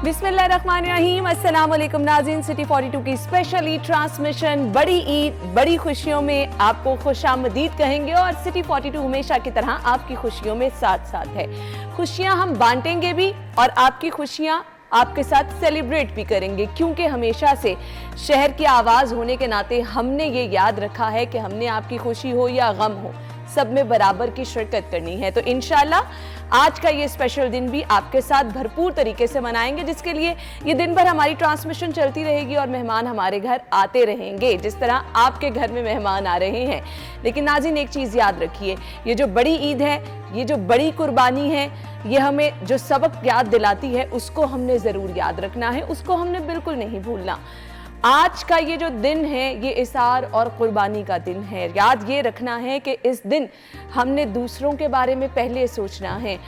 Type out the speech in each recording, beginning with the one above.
बिस्मिल्लाहिर्रहमानिर्रहीम। अस्सलाम वालेकुम नाज़रीन, सिटी 42 की स्पेशल ईद ट्रांसमिशन बड़ी ईद बड़ी खुशियों में आपको खुशामदीद कहेंगे और सिटी 42 हमेशा की तरह आपकी खुशियों में साथ साथ है। खुशियां हम बांटेंगे भी और आपकी खुशियां आपके साथ सेलिब्रेट भी करेंगे, क्योंकि हमेशा से शहर की आवाज़ होने के नाते हमने ये याद रखा है कि हमने आपकी खुशी हो या गम हो सब में बराबर की शिरकत करनी है। तो इंशाल्लाह आज का ये स्पेशल दिन भी आपके साथ भरपूर तरीके से मनाएंगे, जिसके लिए ये दिन भर हमारी ट्रांसमिशन चलती रहेगी और मेहमान हमारे घर आते रहेंगे जिस तरह आपके घर में मेहमान आ रहे हैं। लेकिन नाज़रीन, एक चीज़ याद रखिए, ये जो बड़ी ईद है, ये जो बड़ी कुर्बानी है, ये हमें जो सबक याद दिलाती है उसको हमने ज़रूर याद रखना है, उसको हमने बिल्कुल नहीं भूलना। आज का ये जो दिन है ये इसार और कुर्बानी का दिन है। याद ये रखना है कि इस दिन हमने दूसरों के बारे में पहले सोचना है,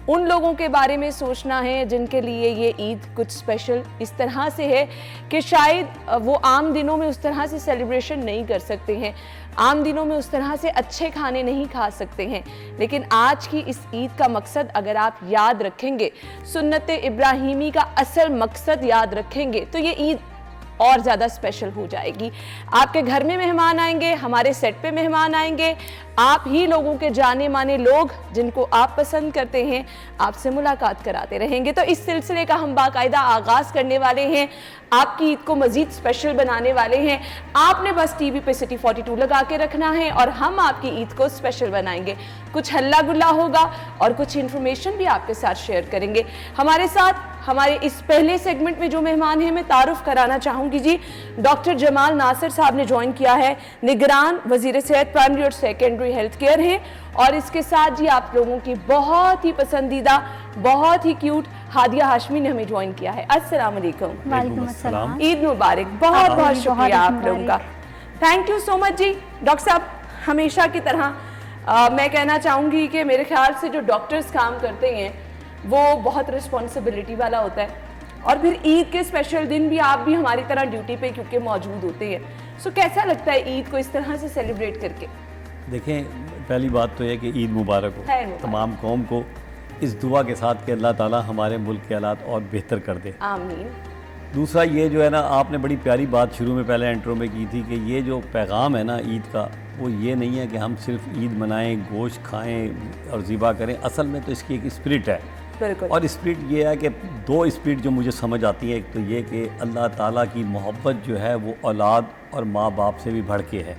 उन लोगों के बारे में सोचना है जिनके लिए ये ईद कुछ स्पेशल इस तरह से है कि शायद वो आम दिनों में उस तरह से सेलिब्रेशन नहीं कर सकते हैं, आम दिनों में उस तरह से अच्छे खाने नहीं खा सकते हैं। लेकिन आज की इस ईद का मकसद अगर आप याद रखेंगे, सुन्नत इब्राहिमी का असल मकसद याद रखेंगे, तो ये ईद और ज़्यादा स्पेशल हो जाएगी। आपके घर में मेहमान आएंगे, हमारे सेट पे मेहमान आएंगे, आप ही लोगों के जाने माने लोग जिनको आप पसंद करते हैं आपसे मुलाकात कराते रहेंगे। तो इस सिलसिले का हम बाकायदा आगाज़ करने वाले हैं, आपकी ईद को मज़ीद स्पेशल बनाने वाले हैं। आपने बस टीवी पे सिटी 42 लगा के रखना है और हम आपकी ईद को स्पेशल बनाएंगे। कुछ हल्ला गुल्ला होगा और कुछ इन्फॉर्मेशन भी आपके साथ शेयर करेंगे। हमारे साथ हमारे इस पहले सेगमेंट में जो मेहमान हैं, मैं तारुफ कराना चाहूँगी जी, डॉक्टर जमाल नासिर साहब ने ज्वाइन किया है, निगरान वज़ीर सेहत प्राइमरी और सेकेंडरी हेल्थ केयर हैं। और इसके साथ जी आप लोगों की बहुत ही पसंदीदा, बहुत ही क्यूट हादिया हाशमी ने हमें ज्वाइन किया है। अस्सलाम वालेकुम। वालेकुम अस्सलाम। ईद मुबारक। बहुत बहुत शुक्रिया आप लोगों का, थैंक यू सो मच जी। डॉक्टर साहब, हमेशा की तरह मैं कहना चाहूँगी कि मेरे ख्याल से जो डॉक्टर्स काम करते हैं वो बहुत रिस्पॉन्सिबिलिटी वाला होता है, और फिर ईद के स्पेशल दिन भी आप भी हमारी तरह ड्यूटी पे क्योंकि मौजूद होते हैं। सो कैसा लगता है ईद को इस तरह से सेलिब्रेट करके? देखें, पहली बात तो यह कि ईद मुबारक हो तमाम कौम को, इस दुआ के साथ कि अल्लाह ताला हमारे मुल्क के हालात और बेहतर कर दे, आमीन। दूसरा ये जो है ना, आपने बड़ी प्यारी बात शुरू में पहले इंट्रो में की थी कि ये जो पैगाम है ना ईद का, वो ये नहीं है कि हम सिर्फ ईद मनाएं, गोश्त खाएं और ज़िबा करें। असल में तो इसकी एक स्पिरिट है, और स्पिरिट ये है कि दो स्पिरिट जो मुझे समझ आती है। एक तो ये कि अल्लाह ताला की मोहब्बत जो है वो औलाद और माँ बाप से भी बढ़ के है।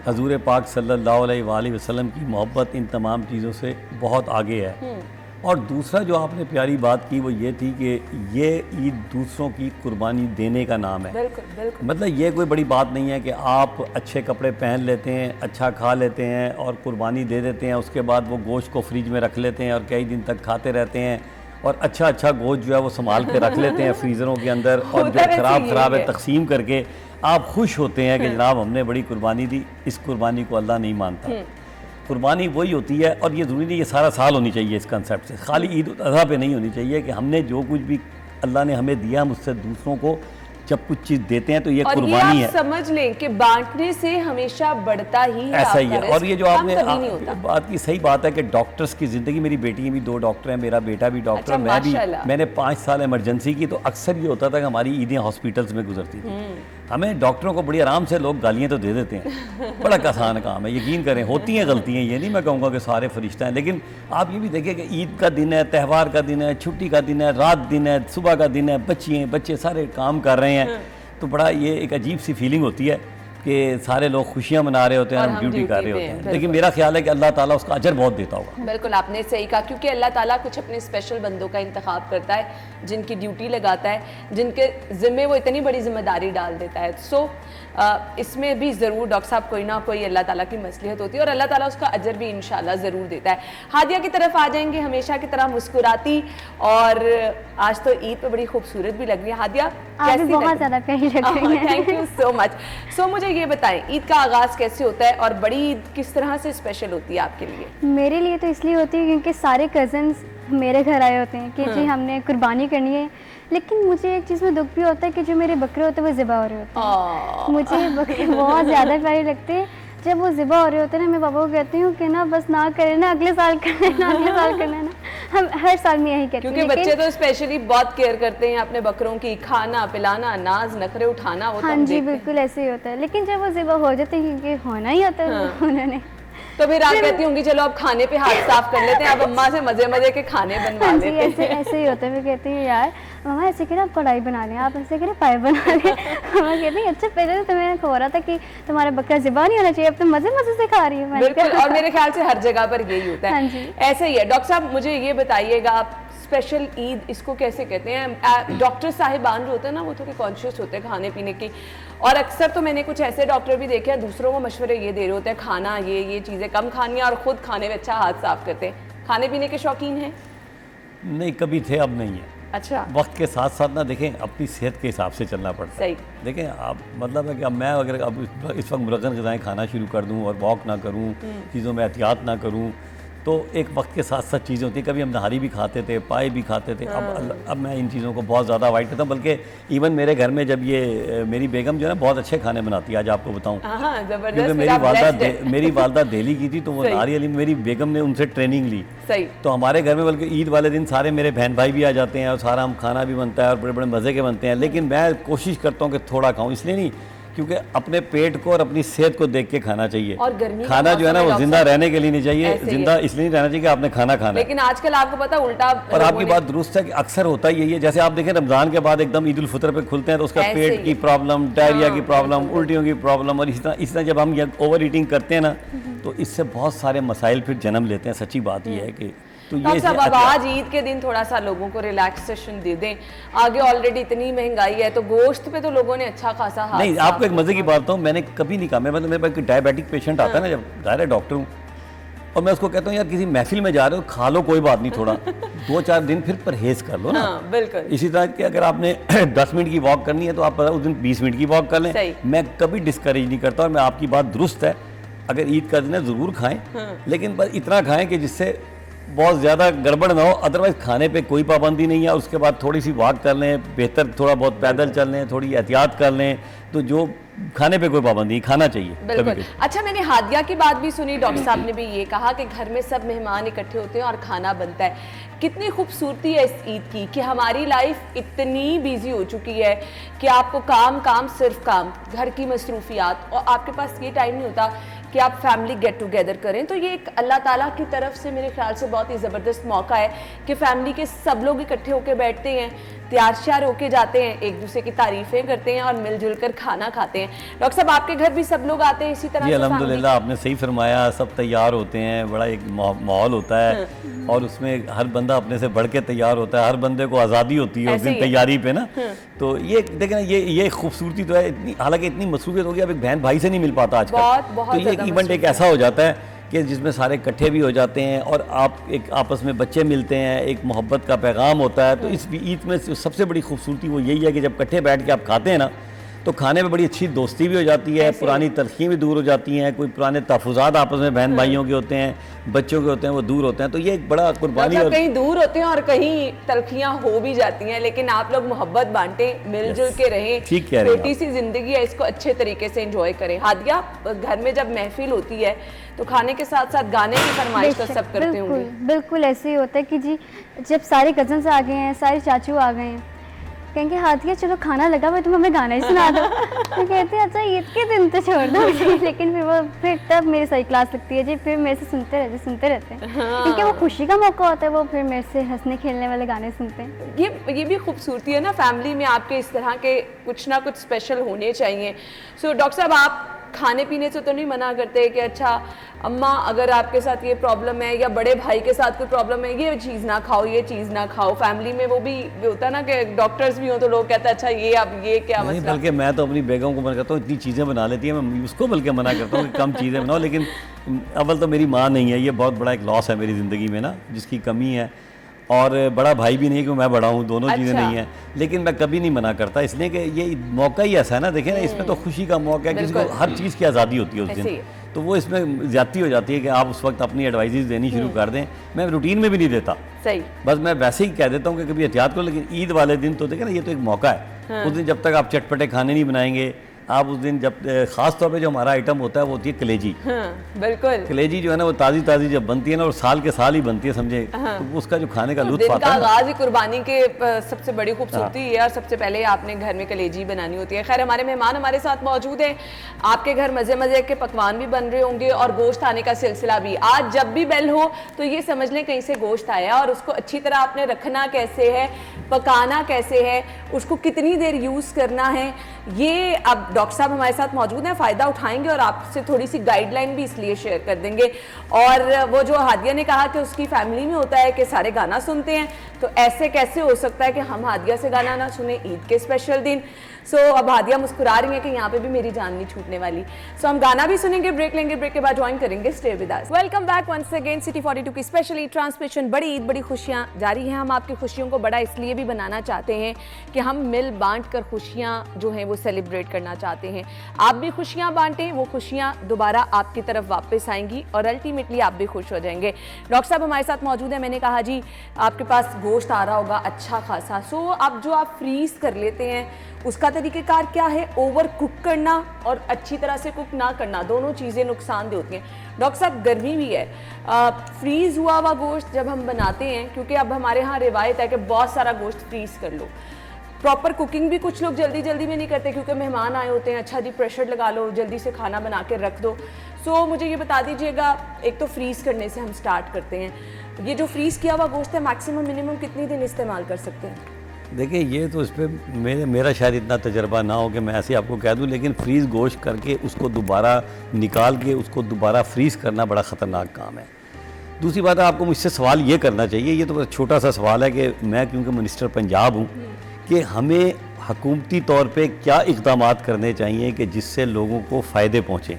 हजूर पाक सल्लल्लाहु अलैहि वसल्लम की मोहब्बत इन तमाम चीज़ों से बहुत आगे है। और दूसरा जो आपने प्यारी बात की वो ये थी कि ये ईद दूसरों की कुर्बानी देने का नाम है। बिल्कुल, बिल्कुल। मतलब ये कोई बड़ी बात नहीं है कि आप अच्छे कपड़े पहन लेते हैं, अच्छा खा लेते हैं और कुर्बानी दे देते हैं, उसके बाद वो गोश्त को फ्रिज में रख लेते हैं और कई दिन तक खाते रहते हैं, और अच्छा अच्छा गोश्त जो है वो संभाल के रख लेते हैं फ्रीज़रों के अंदर, और जो ख़राब है तकसीम करके आप खुश होते हैं कि जनाब हमने बड़ी कुर्बानी दी। इस कुर्बानी को अल्लाह नहीं मानता। कुर्बानी वही होती है, और ये ज़रूरी नहीं ये सारा साल होनी चाहिए, इस कंसेप्ट से खाली ईद उल अज़हा पे नहीं होनी चाहिए कि हमने जो कुछ भी अल्लाह ने हमें दिया हम उससे दूसरों को जब कुछ चीज़ देते हैं तो ये कुर्बानी है। समझ लें कि बांटने से हमेशा बढ़ता ही है, ऐसा ही है। और ये जो आपने बात की सही बात है कि डॉक्टर्स की ज़िंदगी, मेरी बेटी भी 2 डॉक्टर हैं, मेरा बेटा भी डॉक्टर, अच्छा, मैं भी, मैंने 5 साल इमरजेंसी की, तो अक्सर ये होता था कि हमारी ईदें हॉस्पिटल्स में गुजरती थी। हमें डॉक्टरों को बड़ी आराम से लोग गालियाँ तो दे देते हैं, बड़ा आसान काम है, यकीन करें होती हैं गलतियाँ, ये नहीं मैं कहूँगा कि सारे फरिश्ता हैं। लेकिन आप ये भी देखिए कि ईद का दिन है, त्यौहार का दिन है, छुट्टी का दिन है, रात दिन है, सुबह का दिन है, बच्चे सारे काम कर रहे हैं, तो बड़ा ये एक अजीब सी फीलिंग होती है कि सारे लोग खुशियां मना रहे होते हैं, हम ड्यूटी कर रहे होते हैं। लेकिन मेरा ख्याल है कि अल्लाह ताला उसका अजर बहुत देता होगा। बिल्कुल, आपने सही कहा, क्योंकि अल्लाह ताला कुछ अपने स्पेशल बंदों का इंतखाब करता है, जिनकी ड्यूटी लगाता है, जिनके ज़िम्मे वो इतनी बड़ी जिम्मेदारी डाल देता है। सो इसमें भी ज़रूर डॉक्टर साहब कोई ना कोई अल्लाह ताला की मसलियत होती है और अल्लाह ताला उसका अजर भी इंशाल्लाह ज़रूर देता है। हादिया की तरफ आ जाएंगे, हमेशा की तरह मुस्कुराती, और आज तो ईद पे बड़ी खूबसूरत भी लग रही है। हादिया, आज बहुत ज़्यादा प्यारी लग रही है। Thank you so much. So मुझे ये बताएं, ईद का आगाज़ कैसे होता है और बड़ी ईद किस तरह से स्पेशल होती है आपके लिए? मेरे लिए तो इसलिए होती है क्योंकि सारे कज़न्स मेरे घर आए होते हैं कि जी हमने कुर्बानी करनी है। लेकिन मुझे एक चीज़ में दुख भी होता है कि जो मेरे बकरे होते हैं वो ज़िबा हो रहे होते हैं। मुझे बकरे बहुत ज़्यादा प्यारे लगते हैं। जब वो ज़िबा हो रहे होते हैं ना, मैं पापा को कहती हूँ कि ना बस ना करें ना, अगले साल करना है ना, अगले साल करना है ना। हम हर साल में यही कहते हैं, क्योंकि बच्चे तो स्पेशली बहुत केयर करते हैं अपने बकरों की, खाना पिलाना, नाज नखरे उठाना, वो हाँ जी बिल्कुल ऐसे ही होता है। लेकिन जब वो ज़िबा हो जाते हैं, क्योंकि होना ही होता है उन्होंने, तो फिर आप कहती होंगी चलो अब खाने पे हाथ साफ कर लेते हैं, अब अम्मा से मजे मजे के खाने बनवा हाँ जी, लेते हैं। ऐसे ही होता है। मैं कहती हूँ यार मम्मा ऐसे करें आप कढ़ाई बना लें, आप ऐसे करें पाए बना लें। मम्मा कहती है अच्छा पहले तो तुम्हें हो रहा था कि तुम्हारा बकरा ज़िबा नहीं होना चाहिए, अब तुम मजे मजे से खा रही हो। बिल्कुल, और मेरे ख्याल से हर जगह पर यही होता है। हाँ जी। ऐसे ही है। डॉक्टर साहब मुझे ये बताइएगा, आप स्पेशल ईद इसको कैसे कहते हैं? डॉक्टर साहिबान जो होते हैं ना, वो थोड़े कॉन्शियस होते हैं खाने पीने की, और अक्सर तो मैंने कुछ ऐसे डॉक्टर भी देखे हैं दूसरों को मशवरे ये दे रहे होते हैं खाना ये चीज़ें कम खानी है, और खुद खाने में अच्छा हाथ साफ करते हैं। खाने पीने के शौकीन हैं? नहीं, कभी थे, अब नहीं है। अच्छा, वक्त के साथ साथ ना देखें अपनी सेहत के हिसाब से चलना पड़ता है। सही। देखें आप, मतलब है कि अब मैं अगर अब इस वक्त मुरगन ग़िज़ाएँ खाना शुरू कर दूं और वॉक ना करूं, चीज़ों में एहतियात ना करूं, तो एक वक्त के साथ साथ चीज़ें होती हैं। कभी हम नहारी भी खाते थे, पाए भी खाते थे। अब मैं इन चीज़ों को बहुत ज़्यादा अवॉइड करता हूँ। बल्कि इवन मेरे घर में जब ये मेरी बेगम जो है ना बहुत अच्छे खाने बनाती है, आज आपको बताऊँ, क्योंकि मेरी वालदा दिल्ली की थी, तो वो नारी अली मेरी बेगम ने उनसे ट्रेनिंग ली। सही। तो हमारे घर में बल्कि ईद वाले दिन सारे मेरे बहन भाई भी आ जाते हैं और सारा हम खाना भी बनता है और बड़े बड़े मज़े के बनते हैं। लेकिन मैं कोशिश करता हूँ कि थोड़ा खाऊं, इसलिए नहीं क्योंकि अपने पेट को और अपनी सेहत को देख के खाना चाहिए। और गर्मी खाना जो है ना वो जिंदा रहने के लिए नहीं चाहिए, जिंदा इसलिए नहीं रहना चाहिए कि आपने खाना खाना। लेकिन आजकल आपको पता उल्टा। और आपकी बात दुरुस्त है कि अक्सर होता ही यही है। जैसे आप देखें रमज़ान के बाद एकदम ईद उल फितर पे खुलते हैं तो उसका पेट की प्रॉब्लम, डायरिया की प्रॉब्लम, उल्टियों की प्रॉब्लम, और इस तरह जब हम ओवर ईटिंग करते हैं ना तो इससे बहुत सारे मसाइल फिर जन्म लेते हैं। सच्ची बात यह है कि तो ये सब अब आज ईद के दिन थोड़ा सा लोगों को रिलैक्सेशन दे दें। आगे ऑलरेडी इतनी महंगाई है तो गोश्त पे तो लोगों ने अच्छा खासा हाथ। नहीं, आपको एक मजे की बात बताऊं, मैंने कभी नहीं कहा, मैं मतलब मेरे पास डायबिटिक पेशेंट आता है ना, जब दायरा डॉक्टर हूँ, और मैं उसको कहता हूँ यार किसी महफिल में जा रहे हो खा लो कोई बात नहीं, थोड़ा 2-4 दिन फिर परहेज कर लो ना। हाँ, बिल्कुल। इसी तरह कि अगर आपने 10 मिनट की वॉक करनी है तो आप उस दिन 20 मिनट की वॉक कर लें। मैं कभी डिस्करेज नहीं करता, और मैं आपकी बात दुरुस्त है, अगर ईद का दिन है ज़रूर खाएं, लेकिन बस इतना खाएं कि जिससे बहुत ज़्यादा गड़बड़ ना हो। अदरवाइज़ खाने पे कोई पाबंदी नहीं है। उसके बाद थोड़ी सी वॉक कर लें, बेहतर थोड़ा बहुत पैदल चल लें, थोड़ी एहतियात कर लें, तो जो खाने पे कोई पाबंदी नहीं, खाना चाहिए। बिल्कुल। अच्छा, मैंने हादिया की बात भी सुनी, डॉक्टर साहब ने भी ये कहा कि घर में सब मेहमान इकट्ठे होते हैं और खाना बनता है। कितनी खूबसूरती है इस ईद की कि हमारी लाइफ इतनी बिजी हो चुकी है कि आपको काम सिर्फ काम, घर की मसरूफियात, और आपके पास ये टाइम नहीं होता कि आप फैमिली गेट टुगेदर करें। तो ये एक अल्लाह ताला की तरफ से मेरे ख्याल से बहुत ही ज़बरदस्त मौका है कि फैमिली के सब लोग इकट्ठे होकर बैठते हैं, तैयार श्यार होके जाते हैं, एक दूसरे की तारीफें करते हैं और मिलजुल कर खाना खाते हैं। डॉक्टर साहब आपके घर भी सब लोग आते हैं इसी तरह? जी अल्हम्दुलिल्लाह, आपने सही फरमाया, सब तैयार होते हैं, बड़ा एक माहौल होता है और उसमें हर बंदा अपने से बढ़ के तैयार होता है, हर बंदे को आज़ादी होती है उस दिन तैयारी पे ना। तो ये देखें ना, ये खूबसूरती तो है। इतनी हालांकि इतनी मसरूफियत हो गई, अब एक बहन भाई से नहीं मिल पाता आजकल। तो ये इवेंट एक ऐसा हो जाता है कि जिसमें सारे इकट्ठे भी हो जाते हैं और आप एक आपस में बच्चे मिलते हैं, एक मोहब्बत का पैगाम होता है। तो इस ईद में सबसे बड़ी खूबसूरती वो यही है कि जब इकट्ठे बैठ के आप खाते हैं ना तो खाने में बड़ी अच्छी दोस्ती भी हो जाती है, पुरानी तलखियाँ भी दूर हो जाती हैं, कोई पुराने तहफ़्फ़ुज़ात आपस में बहन भाइयों के होते हैं, बच्चों के होते हैं, वो दूर होते हैं। तो ये एक बड़ा कुर्बानी, और कहीं दूर होते हैं और कहीं तलखियाँ हो भी जाती हैं, लेकिन आप लोग मोहब्बत बांटें, मिलजुल के रहें। ठीक कह रहे हैं, छोटी सी जिंदगी है, इसको अच्छे तरीके से एंजॉय करें। हादिया, घर में जब महफिल होती है तो खाने के साथ साथ गाने की फरमाइश तो सब करते होंगे? बिल्कुल ऐसे ही होता है कि जी जब सारे कजन्स आ गए हैं, सारे चाचू आ गए हैं, कहेंगे हादिया चलो खाना लगा हुआ, तुम हमें गाना ही सुना दो। मैं कहती हूँ अच्छा ईद के दिन तो छोड़ दो जी। लेकिन फिर तब मेरी सही क्लास लगती है जी, फिर मेरे से सुनते रहते हैं। क्योंकि वो खुशी का मौका होता है, वो फिर मेरे से हंसने खेलने वाले गाने सुनते हैं। ये भी खूबसूरती है ना, फैमिली में आपके इस तरह के कुछ ना कुछ स्पेशल होने चाहिए। सो डॉक्टर साहब, आप खाने पीने से तो नहीं मना करते कि अच्छा अम्मा अगर आपके साथ ये प्रॉब्लम है या बड़े भाई के साथ कोई प्रॉब्लम है, ये चीज़ ना खाओ, ये चीज़ ना खाओ? फैमिली में वो भी होता है ना कि डॉक्टर्स भी हो तो लोग कहते हैं अच्छा ये अब ये क्या मसला? बल्कि मैं तो अपनी बेगम को मना करता हूँ, इतनी चीज़ें बना लेती है, मैं उसको बल्कि मना करता हूँ कि कम चीज़ें बनाओ। लेकिन अव्वल तो मेरी माँ नहीं है, ये बहुत बड़ा एक लॉस है मेरी ज़िंदगी में ना, जिसकी कमी है। और बड़ा भाई भी नहीं कि मैं बड़ा हूँ, दोनों चीज़ें नहीं हैं। लेकिन मैं कभी नहीं मना करता, इसलिए कि ये मौका ही ऐसा है ना। देखें ना, इसमें तो खुशी का मौका है, किसी को हर चीज़ की आज़ादी होती है उस दिन, तो वो इसमें ज़्यादती हो जाती है कि आप उस वक्त अपनी एडवाइजेस देनी शुरू कर दें। मैं रूटीन में भी नहीं देता, सही, बस मैं वैसे ही कह देता हूँ कि कभी एहतियात करो। लेकिन ईद वाले दिन तो देखें ना, ये तो एक मौका है। उस दिन जब तक आप चटपटे खाने नहीं बनाएंगे, आप उस दिन जब खास तौर पे जो हमारा आइटम होता है वो होती है कलेजी। हाँ, बिल्कुल। कलेजी जो है ना वो ताज़ी ताज़ी जब बनती है ना और साल के साल ही बनती है समझे, तो उसका जो खाने का लुत्फ आता है। आगाज़ ही कुर्बानी के सबसे बड़ी खूबसूरती है और सबसे पहले आपने घर में कलेजी बनानी होती है। खैर हमारे मेहमान हमारे साथ मौजूद हैं, आपके घर मज़े मज़े के पकवान भी बन रहे होंगे और गोश्त आने का सिलसिला भी। आज जब भी बेल हो तो ये समझ लें कहीं से गोश्त आया और उसको अच्छी तरह आपने रखना कैसे है, पकाना कैसे है, उसको कितनी देर यूज़ करना है, ये अब डॉक्टर साहब हमारे साथ मौजूद हैं, फ़ायदा उठाएंगे और आपसे थोड़ी सी गाइडलाइन भी इसलिए शेयर कर देंगे। और वो जो हादिया ने कहा कि उसकी फैमिली में होता है कि सारे गाना सुनते हैं, तो ऐसे कैसे हो सकता है कि हम हादिया से गाना ना सुने ईद के स्पेशल दिन। सो अब हादिया मुस्कुरा रही है कि यहाँ पे भी मेरी जान नहीं छूटने वाली। सो हम गाना भी सुनेंगे, ब्रेक लेंगे, ब्रेक के बाद ज्वाइन करेंगे stay with us. Welcome back once again city 42 की स्पेशली ट्रांसमिशन। बड़ी ईद बड़ी खुशियाँ जारी हैं। हम आपकी खुशियों को बड़ा इसलिए भी बनाना चाहते हैं कि हम मिल बांट कर खुशियाँ जो हैं वो सेलिब्रेट करना चाहते हैं। आप भी खुशियाँ बांटें, वो खुशियाँ दोबारा आपकी तरफ वापस आएंगी और अल्टीमेटली आप भी खुश हो जाएंगे। डॉक्टर साहब हमारे साथ मौजूद है। मैंने कहा जी आपके पास गोश्त आ रहा होगा अच्छा खासा, सो अब जो आप फ्रीज कर लेते हैं उसका तरीक़ेकार क्या है? ओवर कुक करना और अच्छी तरह से कुक ना करना, दोनों चीज़ें नुकसानदेह होती हैं। डॉक्टर साहब गर्मी भी है, फ्रीज़ हुआ हुआ गोश्त जब हम बनाते हैं, क्योंकि अब हमारे यहाँ रिवायत है कि बहुत सारा गोश्त फ्रीज़ कर लो, प्रॉपर कुकिंग भी कुछ लोग जल्दी जल्दी में नहीं करते क्योंकि मेहमान आए होते हैं, अच्छा जी प्रेशर लगा लो, जल्दी से खाना बना के रख दो। सो मुझे ये बता दीजिएगा, एक तो फ्रीज़ करने से हम स्टार्ट करते हैं, ये जो फ्रीज़ किया हुआ गोश्त है मैक्सिमम मिनिमम कितनी दिन इस्तेमाल कर सकते हैं? देखिए ये तो इस पर मेरा शायद इतना तजर्बा ना हो कि मैं ऐसे आपको कह दूं, लेकिन फ्रीज़ गोश्त करके उसको दोबारा निकाल के उसको दोबारा फ्रीज़ करना बड़ा ख़तरनाक काम है। दूसरी बात है, आपको मुझसे सवाल ये करना चाहिए, ये तो छोटा सा सवाल है कि मैं क्योंकि मिनिस्टर पंजाब हूँ, कि हमें हुकूमती तौर पे क्या इक़दामात करने चाहिए कि जिससे लोगों को फ़ायदे पहुँचे।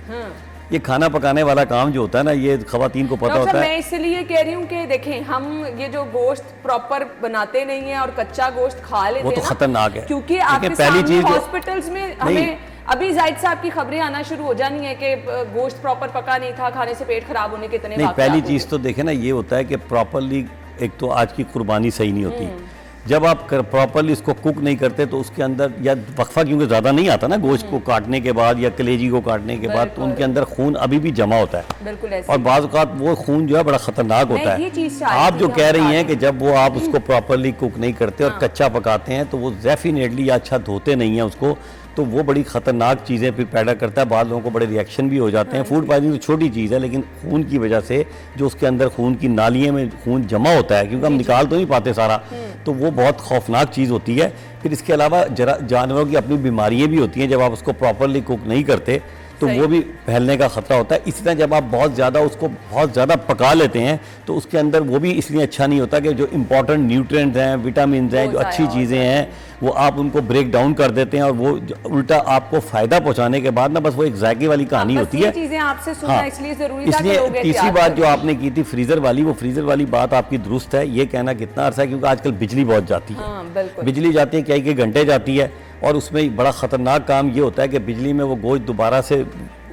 ये खाना पकाने वाला काम जो होता है ना, ये खवातीन को पता होता है। मैं इसलिए कह रही हूँ कि देखें हम ये जो गोश्त प्रॉपर बनाते नहीं है और कच्चा गोश्त खा लेते हैं, वो तो खतरनाक है, क्योंकि आपके पहली चीज हॉस्पिटल्स में हमें अभी जाहिद साहब की खबरें आना शुरू हो जानी है कि गोश्त प्रॉपर पका नहीं था, खाने से पेट खराब होने के इतने। पहली चीज़ तो देखें ना, ये होता है कि प्रॉपरली एक तो आज की कुर्बानी सही नहीं होती। जब आप प्रॉपरली इसको कुक नहीं करते तो उसके अंदर या वक्फा क्योंकि ज़्यादा नहीं आता ना गोश्त को काटने के बाद या कलेजी को काटने के बाद, तो उनके अंदर खून अभी भी जमा होता है। बिल्कुल ऐसे। और बाज़ औक़ात वो खून जो है बड़ा ख़तरनाक होता है। आप जो कह रही हैं कि जब वो आप उसको प्रॉपरली कुक नहीं करते और कच्चा पकाते हैं तो वो डेफिनेटली अच्छा धोते नहीं हैं उसको, तो वो बड़ी ख़तरनाक चीज़ें फिर पैदा करता है। बाद लोगों को बड़े रिएक्शन भी हो जाते हैं। फूड पॉइजनिंग तो छोटी चीज़ है, लेकिन खून की वजह से जो उसके अंदर खून की नालियों में खून जमा होता है, क्योंकि हम निकाल तो नहीं पाते सारा, तो वो बहुत खौफनाक चीज़ होती है। फिर इसके अलावा जानवरों की अपनी बीमारियाँ भी होती हैं, जब आप उसको प्रॉपरली कुक नहीं करते तो वो भी फैलने का ख़तरा होता है। इसी तरह जब आप बहुत ज़्यादा पका लेते हैं तो उसके अंदर वो भी इसलिए अच्छा नहीं होता कि जो इंपॉर्टेंट न्यूट्रिएंट्स हैं, विटामिन हैं, जो अच्छी चीज़ें हैं, वो आप उनको ब्रेक डाउन कर देते हैं और वो उल्टा आपको फ़ायदा पहुंचाने के बाद ना बस वो एक जायके वाली कहानी होती है। चीज़ें आपसे सुनना इसलिए ज़रूरी था। इसलिए तीसरी बात जो आपने की थी फ्रीज़र वाली, वो फ्रीज़र वाली बात आपकी दुरुस्त है। ये कहना कितना अर्सा है, क्योंकि आजकल बिजली बहुत जाती है, बिजली जाती है कई घंटे जाती है, और उसमें बड़ा ख़तरनाक काम ये होता है कि बिजली में वो गोश्त दोबारा से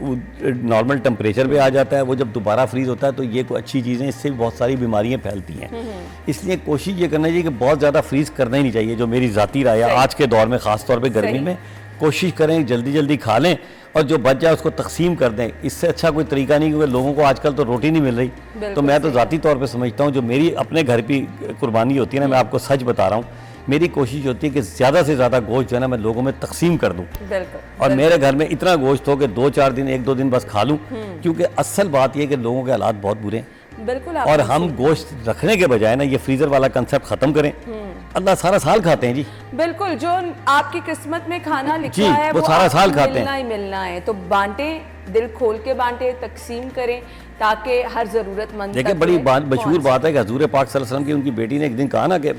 नॉर्मल टेम्परेचर पे आ जाता है। वो जब दोबारा फ्रीज़ होता है तो ये कोई अच्छी चीज़ें, इससे बहुत सारी बीमारियां फैलती हैं। इसलिए कोशिश ये करना चाहिए कि बहुत ज़्यादा फ्रीज़ करना ही नहीं चाहिए, जो मेरी ज़ाती राय है आज के दौर में, ख़ास तौर पे गर्मी में। कोशिश करें जल्दी जल्दी खा लें और जो बच जाए उसको तकसीम कर दें। इससे अच्छा कोई तरीका नहीं, क्योंकि लोगों को आजकल तो रोटी नहीं मिल रही। तो मैं तो ज़ाती तौर पर समझता हूँ, जो मेरी अपने घर की कुर्बानी होती है ना, मैं आपको सच बता रहा हूँ, मेरी कोशिश होती है कि ज़्यादा से ज़्यादा गोश्त जो है ना मैं लोगों में तकसीम कर दूं। और मेरे घर में इतना गोश्त हो कि 2-4 दिन 1-2 दिन बस खा लूं, क्योंकि असल बात यह कि लोगों के हालात बहुत बुरे हैं। बिल्कुल। और हम गोश्त रखने के बजाय ना ये फ्रीज़र वाला कंसेप्ट ख़त्म करें। अल्लाह सारा साल खाते हैं जी। बिल्कुल, जो आपकी किस्मत में खाना लिखा है वो सारा साल खाते हैं, मिलना ही मिलना है। तो बांटें, दिल खोल के बांटें, तकसीम करें, ताकि हर ज़रूरतमंद। देखिए बड़ी मशहूर बात है कि हज़ूर पाक सल्लल्लाहु अलैहि वसल्लम की उनकी बेटी ने एक दिन कहा ना कि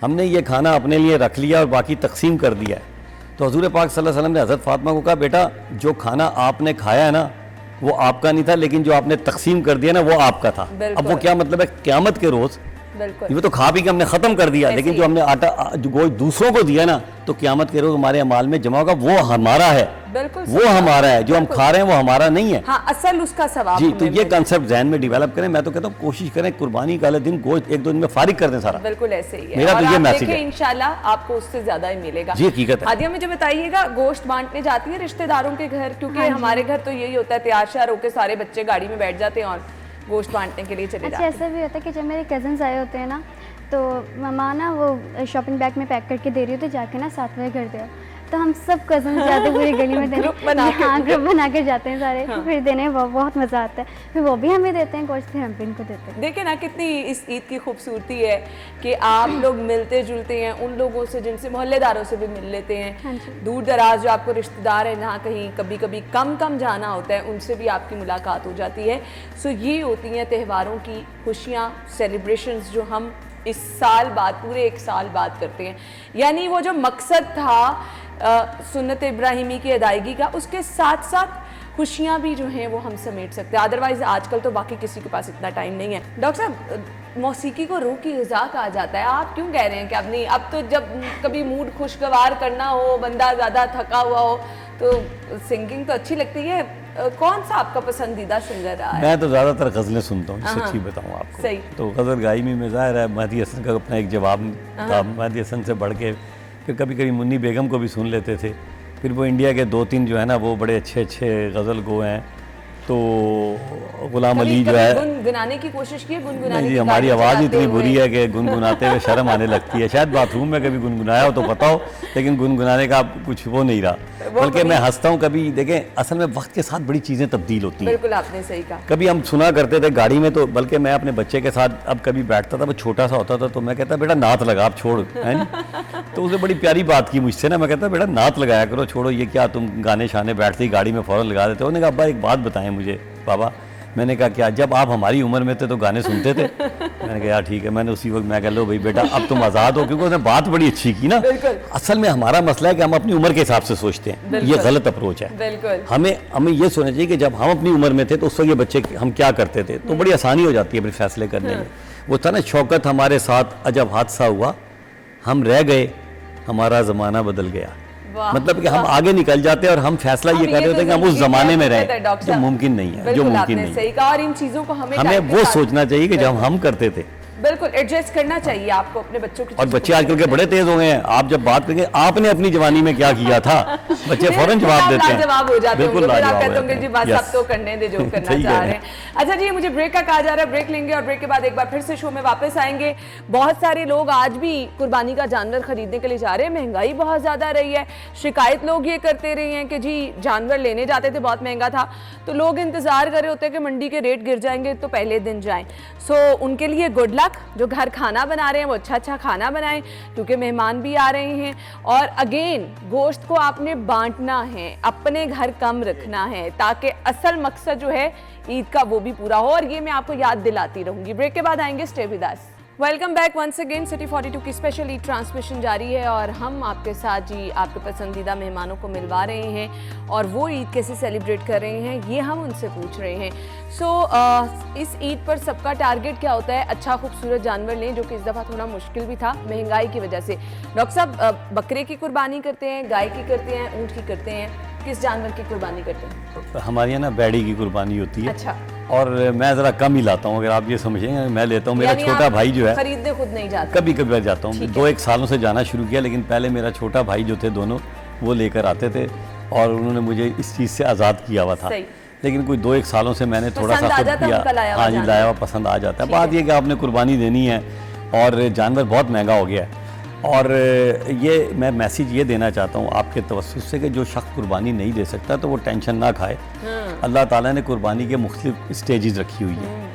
हमने ये खाना अपने लिए रख लिया और बाकी तकसीम कर दिया है। तो हज़ूर पाक सल्लल्लाहु अलैहि वसल्लम ने हज़रत फातिमा को कहा, बेटा जो खाना आपने खाया है ना वो आपका नहीं था, लेकिन जो आपने तकसीम कर दिया ना वो आपका था। अब वो क्या मतलब है, क़यामत के रोज़ ये तो खा पी के हमने खत्म कर दिया, लेकिन जो हमने आटा जो गोश्त दूसरों को दिया ना, तो क़यामत के रोज़ हमारे अमाल में जमा होगा, वो हमारा है, वो हमारा है, जो हम खा रहे हैं वो हमारा नहीं है। हाँ, असल उसका सवाब जी। तो ये कंसेप्ट जहन में डेवलप करें। मैं तो कहता हूँ कोशिश करें कुर्बानी वाले दिन गोश्त 1-2 दिन में फारिग कर दें सारा। बिल्कुल ऐसे ही है, मेरा तो ये मैसेज है। इंशाल्लाह आपको उससे ज्यादा ही मिलेगा। जी, हकीकत है। हादिया, मुझे बताइएगा, गोश्त बांटने जाती है रिश्तेदारों के घर? क्योंकि हमारे घर तो यही होता है, तैयार श्यार होकर सारे बच्चे गाड़ी में बैठ जाते हैं और गोश्त बांटने के लिए चले जाते हैं। ऐसा भी होता है कि जब मेरे कजन्स आए होते हैं ना, तो मम्मा ना वो शॉपिंग बैग में पैक करके दे रही हो, तो जाके ना साथ में घर दे, तो हम सब कजन जाते पूरी गली में देने, ग्रुप बना के जाते हैं सारे। हाँ। फिर देने बहुत मज़ा आता है, फिर वो भी हमें देते हैं गोश्त, फिर हम भी इनको देते हैं। देखें ना कितनी इस ईद की खूबसूरती है कि आप लोग मिलते जुलते हैं उन लोगों से जिनसे मोहल्लेदारों से भी मिल लेते हैं। हाँ, दूर दराज जो आपको रिश्तेदार हैं, जहाँ कहीं कभी कभी कम जाना होता है, उनसे भी आपकी मुलाकात हो जाती है। सो ये होती हैं त्योहारों की खुशियाँ, सेलिब्रेशंस जो हम इस साल बाद, पूरे 1 साल बाद करते हैं। यानी वो जो मकसद था सुन्नत इब्राहिमी की अदायगी का, उसके साथ साथ खुशियाँ भी जो हैं वो हम समेट सकते हैं। अदरवाइज़ आजकल तो बाकी किसी के पास इतना टाइम नहीं है। डॉक्टर साहब, मौसीकी को रूह की ग़िज़ा कहा जाता है, आप क्यों कह रहे हैं कि अब नहीं? अब तो जब कभी मूड खुशगवार करना हो, बंदा ज़्यादा थका हुआ हो, तो सिंगिंग तो अच्छी लगती है। कौन सा आपका पसंदीदा सिंगर रहा है? मैं तो ज़्यादातर गज़लें सुनता हूँ, सच्ची बताऊँ आपको। सही। तो गज़ल गाई में ज़ाहिर है मेहदी हसन का अपना एक जवाब था। मेहदी हसन से बढ़ के फिर कभी कभी मुन्नी बेगम को भी सुन लेते थे। फिर वो इंडिया के 2-3 जो है ना, वो बड़े अच्छे गज़ल गो हैं। तो गुलाम अली जो है, गुनगुनाने की कोशिश की, गुनगुनाने जी हमारी आवाज़ इतनी बुरी है कि गुनगुनाते हुए शर्म आने लगती है। शायद बाथरूम में कभी गुनगुनाया हो तो पता हो, लेकिन गुनगुनाने का कुछ वो नहीं रहा। बल्कि मैं हंसता हूँ कभी। देखें, असल में वक्त के साथ बड़ी चीज़ें तब्दील होती हैं। बिल्कुल, आपने सही कहा। कभी हम सुना करते थे गाड़ी में, तो बल्कि मैं अपने बच्चे के साथ अब कभी बैठता था, वो छोटा सा होता था, तो मैं कहता बेटा नात लगा, आप छोड़, है नहीं? तो उसने बड़ी प्यारी बात की मुझसे ना, मैं कहता बेटा नात लगाया करो, छोड़ो ये क्या तुम गाने शाने बैठते ही गाड़ी में फ़ौरन लगा देते हो। उन्होंने कहा अब्बा एक बात बताएं मुझे। बाबा, मैंने कहा क्या? जब आप हमारी उम्र में थे तो गाने सुनते थे? मैंने कहा यार ठीक है। मैंने उसी वक्त मैं कह लो भाई बेटा अब तुम आज़ाद हो, क्योंकि उसने बात बड़ी अच्छी की ना। असल में हमारा मसला है कि हम अपनी उम्र के हिसाब से सोचते हैं, ये गलत अप्रोच है। हमें ये सोचना चाहिए कि जब हम अपनी उम्र में थे तो उस वक्त ये बच्चे हम क्या करते थे, तो बड़ी आसानी हो जाती है फिर फैसले करने में। वो था ना, शौकत हमारे साथ अजब हादसा हुआ, हम रह गए, हमारा ज़माना बदल गया। मतलब कि हम आगे निकल जाते हैं और हम फैसला ये कर रहे होते हैं कि हम उस जमाने में रहें, जो मुमकिन नहीं है, जो मुमकिन नहीं है। और इन चीजों को हमें वो सोचना चाहिए कि जब हम करते थे। बिल्कुल एडजस्ट करना चाहिए आपको अपने बच्चों की। और बच्चे आजकल के बड़े तेज हो गए हैं। आप जब बात करेंगे आपने अपनी जवानी में क्या किया था, बच्चे फौरन जवाब देते हैं, जवाब हो जाते बिल्कुल हैं। आप कहते होंगे जी बात सब तो करने दे जो करना चाह रहे हैं। अच्छा जी, मुझे ब्रेक का कहा जा रहा है, ब्रेक लेंगे और ब्रेक के बाद एक बार फिर से शो में वापस आएंगे। बहुत सारे लोग आज भी कुर्बानी का जानवर खरीदने के लिए जा रहे हैं। महंगाई बहुत ज्यादा रही है, शिकायत लोग ये करते रहे हैं कि जी जानवर लेने जाते थे बहुत महंगा था, तो लोग इंतजार कर रहे होते हैं कि मंडी के रेट गिर जाएंगे तो पहले दिन जाएं। सो उनके लिए गुड लक। जो घर खाना बना रहे हैं वो अच्छा खाना बनाएं, क्योंकि मेहमान भी आ रहे हैं। और अगेन गोश्त को आपने बांटना है, अपने घर कम रखना है, ताकि असल मकसद जो है ईद का वो भी पूरा हो। और ये मैं आपको याद दिलाती रहूंगी। ब्रेक के बाद आएंगे, stay with us. Welcome back once again. City 42 की स्पेशल ईद ट्रांसमिशन जारी है और हम आपके साथ जी आपके पसंदीदा मेहमानों को मिलवा रहे हैं और वो ईद कैसे सेलिब्रेट कर रहे हैं ये हम उनसे पूछ रहे हैं। इस ईद पर सबका टारगेट क्या होता है? अच्छा खूबसूरत जानवर लें, जो कि इस दफ़ा थोड़ा मुश्किल भी था महंगाई की वजह से। डॉक्टर साहब, बकरे की कुर्बानी करते हैं, गाय की करते हैं, ऊँट की करते हैं, किस जानवर की कुर्बानी करते हैं? हमारे यहाँ ना बैड़ी की कुर्बानी होती है। अच्छा। और मैं ज़रा कम ही लाता हूँ, अगर आप ये समझेंगे। मैं लेता हूँ, मेरा छोटा भाई जो है खरीदने खुद नहीं जाता? कभी कभी जाता हूँ। 2-1 सालों से जाना शुरू किया, लेकिन पहले मेरा छोटा भाई जो थे दोनों वो लेकर आते थे और उन्होंने मुझे इस चीज़ से आज़ाद किया हुआ था। लेकिन कोई 2-1 सालों से मैंने थोड़ा सा खुद किया। हाँ जी, लाया हुआ पसंद आ जाता है। बात ये कि आपने कुर्बानी देनी है और जानवर बहुत महंगा हो गया है। और ये मैं मैसेज ये देना चाहता हूँ आपके तवज्जुह से कि जो शख्स कुर्बानी नहीं दे सकता तो वो टेंशन ना खाए। अल्लाह ताला ने कुर्बानी के मुख्तलिफ स्टेजेस रखी हुई हैं,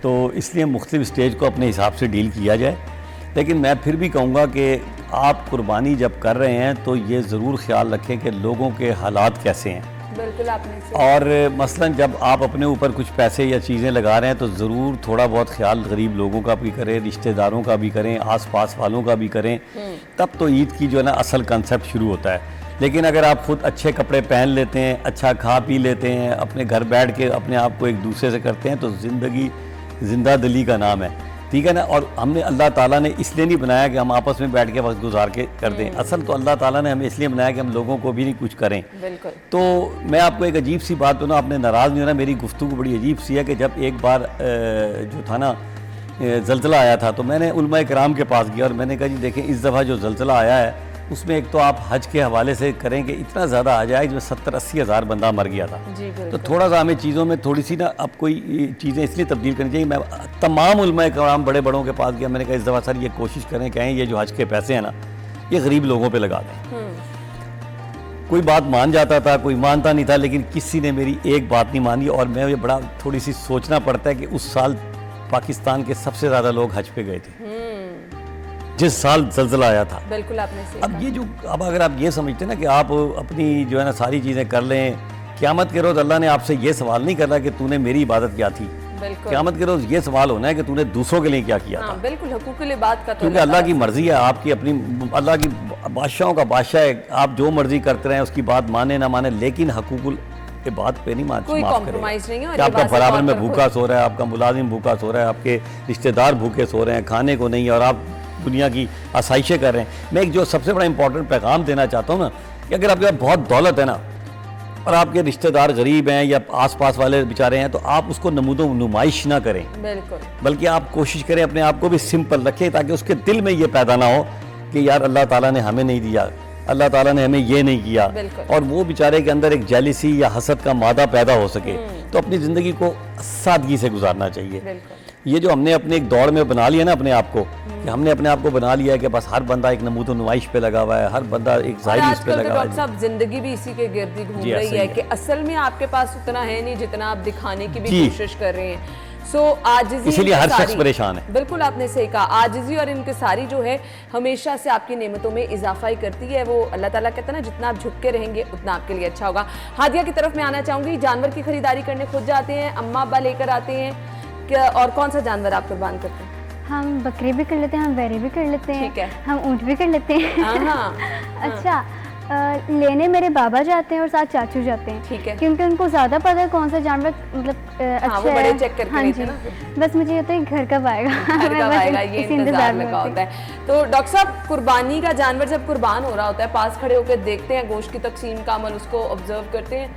तो इसलिए मुख्तलिफ स्टेज को अपने हिसाब से डील किया जाए। लेकिन मैं फिर भी कहूँगा कि आप कुर्बानी जब कर रहे हैं तो ये ज़रूर ख्याल रखें कि लोगों के हालात कैसे हैं। बिल्कुल आपने। और मसलन जब आप अपने ऊपर कुछ पैसे या चीज़ें लगा रहे हैं तो ज़रूर थोड़ा बहुत ख्याल गरीब लोगों का भी करें, रिश्तेदारों का भी करें, आसपास वालों का भी करें। तब तो ईद की जो है ना असल कंसेप्ट शुरू होता है। लेकिन अगर आप खुद अच्छे कपड़े पहन लेते हैं, अच्छा खा पी लेते हैं, अपने घर बैठ के अपने आप को एक दूसरे से करते हैं, तो ज़िंदगी जिंदा दिली का नाम है। ठीक है ना। और हमने अल्लाह ताला ने इसलिए नहीं बनाया कि हम आपस में बैठ के वक्त गुजार के कर दें, असल तो अल्लाह ताला ने हमें इसलिए बनाया कि हम लोगों को भी नहीं कुछ करें। बिल्कुल। तो मैं आपको एक अजीब सी बात ना, आपने नाराज़ नहीं होना, मेरी गुफ्तगू बड़ी अजीब सी है कि जब एक बार जो था ना ज़लज़ला आया था, तो मैंने उलमा इकराम के पास गया और मैंने कहा जी देखें इस दफ़ा जो ज़लज़ला आया है उसमें एक तो आप हज के हवाले से करें कि इतना ज़्यादा आ जाए, जिसमें 70-80 हज़ार बंदा मर गया था। तो थोड़ा सा हमें चीज़ों में थोड़ी सी ना अब कोई चीज़ें इसलिए तब्दील करनी चाहिए। मैं तमाम उलमा इकराम बड़े बड़ों के पास गया, मैंने कहा इस दफ़ा सर ये कोशिश करें, कहें ये जो हज के पैसे हैं ना ये गरीब लोगों पर लगा दें। कोई बात मान जाता था, कोई मानता नहीं था, लेकिन किसी ने मेरी एक बात नहीं मानी और मैं ये बड़ा थोड़ी सी सोचना पड़ता है कि उस साल पाकिस्तान के सबसे ज़्यादा लोग हज पे गए थे जिस साल ज़लज़ला आया था। बिल्कुल आपने सही अब ये जो अब अगर आप ये समझते हैं ना कि आप अपनी जो है ना सारी चीज़ें कर लें, क़यामत के रोज़ अल्लाह ने आपसे ये सवाल नहीं कर रहा कि तूने मेरी इबादत क्या थी, क़यामत के रोज़ ये सवाल होना है कि तूने दूसरों के लिए क्या किया था। बिल्कुल, हुकूकुल इबाद का तो क्योंकि अल्लाह की मर्ज़ी है, आपकी अपनी, अल्लाह की बादशाहों का बादशाह है, आप जो मर्ज़ी करते रहें उसकी बात माने ना माने, लेकिन हुकूकुल बात पे नहीं माफ करें। आपका बराबर में भूखा सो रहा है, आपका मुलाजिम भूखा सो रहा है, आपके रिश्तेदार भूखे सो रहे हैं, खाने को नहीं, और आप दुनिया की आसाइशें कर रहे हैं। मैं एक जो सबसे बड़ा इंपॉर्टेंट पैगाम देना चाहता हूँ ना कि अगर आपके पास बहुत दौलत है ना और आपके रिश्तेदार गरीब हैं या आसपास वाले बेचारे हैं, तो आप उसको नमूदो नुमाइश ना करें, बल्कि आप कोशिश करें अपने आप को भी सिंपल रखें, ताकि उसके दिल में ये पैदा ना हो कि यार अल्लाह ताला ने हमें नहीं दिया, अल्लाह ताला ने हमें ये नहीं किया, और वो बेचारे के अंदर एक जेलिसी या हसद का मादा पैदा हो सके। तो अपनी ज़िंदगी को सादगी से गुजारना चाहिए। ये जो हमने अपने एक दौड़ में बना लिया ना अपने आप को, कि हमने अपने आप को बना लिया है कि बस हर बंदा एक नमूदो नुमाइश पे लगा हुआ है, हर बंदा एक ज़ाहिरी उस पे लगा हुआ है। डॉक्टर साहब जिंदगी भी इसी के गिर्द घूम रही है कि असल में आपके पास उतना है नहीं जितना आप दिखाने की भी कोशिश कर रहे हैं। आजिज़ी, इसीलिए हर शख्स परेशान है। बिल्कुल आपने सही कहा, आजिज़ी और इनकिसारी जो है हमेशा से आपकी नेमतों में इजाफा ही करती है। वो अल्लाह ताला कहता है ना, जितना आप झुक के रहेंगे उतना आपके लिए अच्छा होगा। हादिया की तरफ मैं आना चाहूँगी। जानवर की खरीदारी करने खुद जाते हैं, अम्मा अब्बा लेकर आते हैं क्या, और कौन सा जानवर आप कुर्बान करते हैं? हम बकरे भी कर लेते हैं, हम बैरे भी कर लेते हैं, ठीक है। हम ऊँट भी कर लेते हैं। अच्छा, लेने मेरे बाबा जाते हैं और साथ चाचू जाते हैं, ठीक है, क्योंकि उनको ज़्यादा पता है कौन सा जानवर मतलब अच्छा है। बड़े चेक करके हाँ जी, बस मुझे ये होता है घर कब आएगा, ये इंतजार लगा होता है। तो डॉक्टर साहब, कुर्बानी का जानवर जब कुर्बान हो रहा होता है, पास खड़े होकर देखते हैं गोश्त की तकसीम का अमल, उसको ऑब्जर्व करते हैं,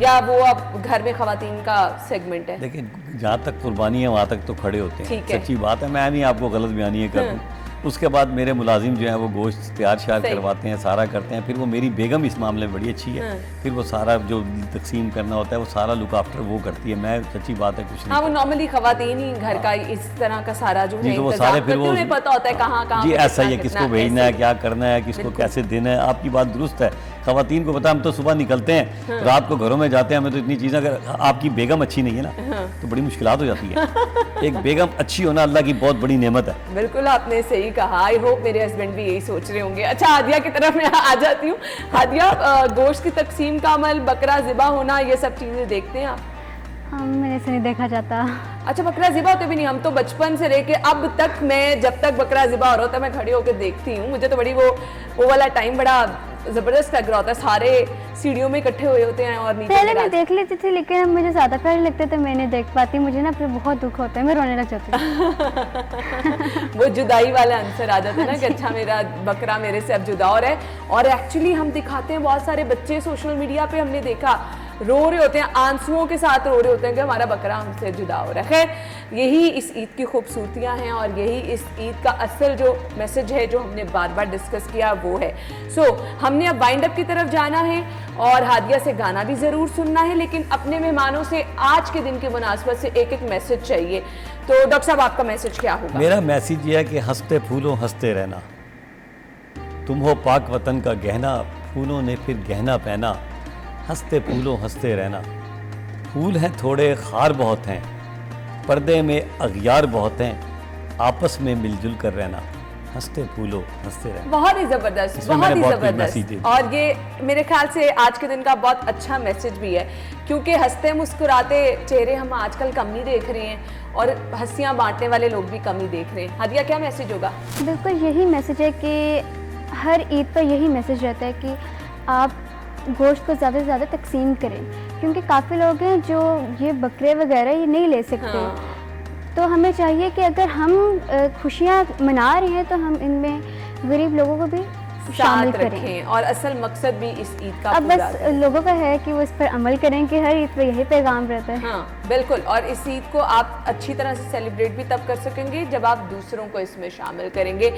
या वो अब घर में खवातीन का सेगमेंट है? देखिए, जहाँ तक कुर्बानी है वहाँ तक तो खड़े होते हैं, सच्ची बात है, मैं नहीं आपको गलत बयानी कर दूँ। उसके बाद मेरे मुलाजिम जो है वो गोश्त तैयार श्यार करवाते हैं, सारा करते हैं। फिर वो मेरी बेगम इस मामले में बड़ी अच्छी है, फिर वो सारा जो तकसीम करना होता है वो सारा लुक आफ्टर वो करती है। मैं सच्ची बात है कुछ नहीं। वो नॉर्मली खवातीन ही घर का इस तरह का सारा जो है वो सारे फिर वो पता होता है कहाँ जी ऐसा ही है, किसको भेजना है, क्या करना है, किसको कैसे देना है। आपकी बात दुरुस्त है, खवातीन को पता, हम तो सुबह निकलते हैं, रात को घरों में जाते हैं, हमें तो इतनी चीज़ें, अगर आपकी बेगम अच्छी नहीं है ना तो बड़ी मुश्किलात हो जाती है। एक बेगम अच्छी होना अल्लाह की बहुत बड़ी नेमत है। बिल्कुल आपने सही कहा। आई होप मेरे हस्बैंड भी यही सोच रहे होंगे। अच्छा, हादिया की तरफ मैं आ जाती हूँ। हादिया, गोश्त की तकसीम का अमल, बकरा ज़िबा होना, ये सब चीज़ें देखते हैं आप? मेरे से नहीं देखा जाता। अच्छा, बकरा ज़िबा होते भी नहीं? हम तो बचपन से लेके अब तक, मैं जब तक बकरा ज़िबा हो रहा होता है मैं खड़ी होकर देखती हूँ। मुझे तो बड़ी वो वाला टाइम बड़ा ज़बरदस्त लग रहा होता है, सारे सीढ़ियों में इकट्ठे हुए होते हैं और नीचे। पहले मैं देख लेती थी, लेकिन अब मुझे ज़्यादा प्यारे लगते थे, मैं नहीं देख पाती, मुझे ना फिर बहुत दुख होता है, मैं रोने लग जाती हूँ। वो जुदाई वाला आंसर आ जाता है ना कि अच्छा मेरा बकरा मेरे से अब जुदा हो रहा है। और एक्चुअली हम दिखाते हैं, बहुत सारे बच्चे सोशल मीडिया पे हमने देखा रो रहे होते हैं, आंसुओं के साथ रो रहे होते हैं कि हमारा बकरा हमसे जुदा हो रहा है। खैर, यही इस ईद की खूबसूरतियाँ हैं और यही इस ईद का असल जो मैसेज है जो हमने बार बार डिस्कस किया वो है। हमने अब वाइंड अप की तरफ जाना है और हादिया से गाना भी ज़रूर सुनना है, लेकिन अपने मेहमानों से आज के दिन की मुनासबत से एक एक मैसेज चाहिए। तो डॉक्टर साहब, आपका मैसेज क्या होगा? मेरा मैसेज ये है कि हंसते फूलों हंसते रहना, तुम हो पाक वतन का गहना, फूलों ने फिर गहना पहना, हंसते फूलों हंसते रहना। फूल हैं थोड़े, खार बहुत हैं, पर्दे में अगियार बहुत हैं, आपस में मिलजुल कर रहना, हंसते फूलों हंसते रहना। बहुत ही ज़बरदस्त, बहुत ही ज़बरदस्त। और ये मेरे ख्याल से आज के दिन का बहुत अच्छा मैसेज भी है, क्योंकि हंसते मुस्कुराते चेहरे हम आजकल कम ही देख रहे हैं और हंसियाँ बांटने वाले लोग भी कम ही देख रहे हैं। हादिया, क्या मैसेज होगा? बिल्कुल यही मैसेज है कि हर ईद पर यही मैसेज रहता है कि आप गोश्त को ज़्यादा से ज़्यादा तकसीम करें, क्योंकि काफ़ी लोग हैं जो ये बकरे वगैरह ये नहीं ले सकते। तो हमें चाहिए कि अगर हम खुशियाँ मना रहे हैं तो हम इनमें गरीब लोगों को भी शामिल करें। और असल मकसद भी इस ईद का अब बस लोगों का है कि वो इस पर अमल करें कि हर ईद पर यही पैगाम रहता है। हाँ बिल्कुल, और इस ईद को आप अच्छी तरह से सेलिब्रेट भी तब कर सकेंगे जब आप दूसरों को इसमें शामिल करेंगे।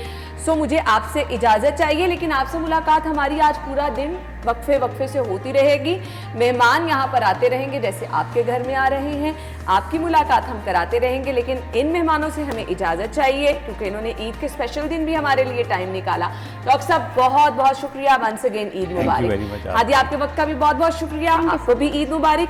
सो मुझे आपसे इजाज़त चाहिए, लेकिन आपसे मुलाकात हमारी आज पूरा दिन वक्फे वक्फे से होती रहेगी। मेहमान यहाँ पर आते रहेंगे, जैसे आपके घर में आ रहे हैं, आपकी मुलाकात हम कराते रहेंगे, लेकिन इन मेहमानों से हमें इजाज़त चाहिए क्योंकि इन्होंने ईद के स्पेशल दिन भी हमारे लिए टाइम निकाला। डॉक्टर साहब बहुत बहुत शुक्रिया, वंस अगेन ईद मुबारक। हादी आपके वक्त का भी बहुत बहुत शुक्रिया, आपको भी ईद मुबारक।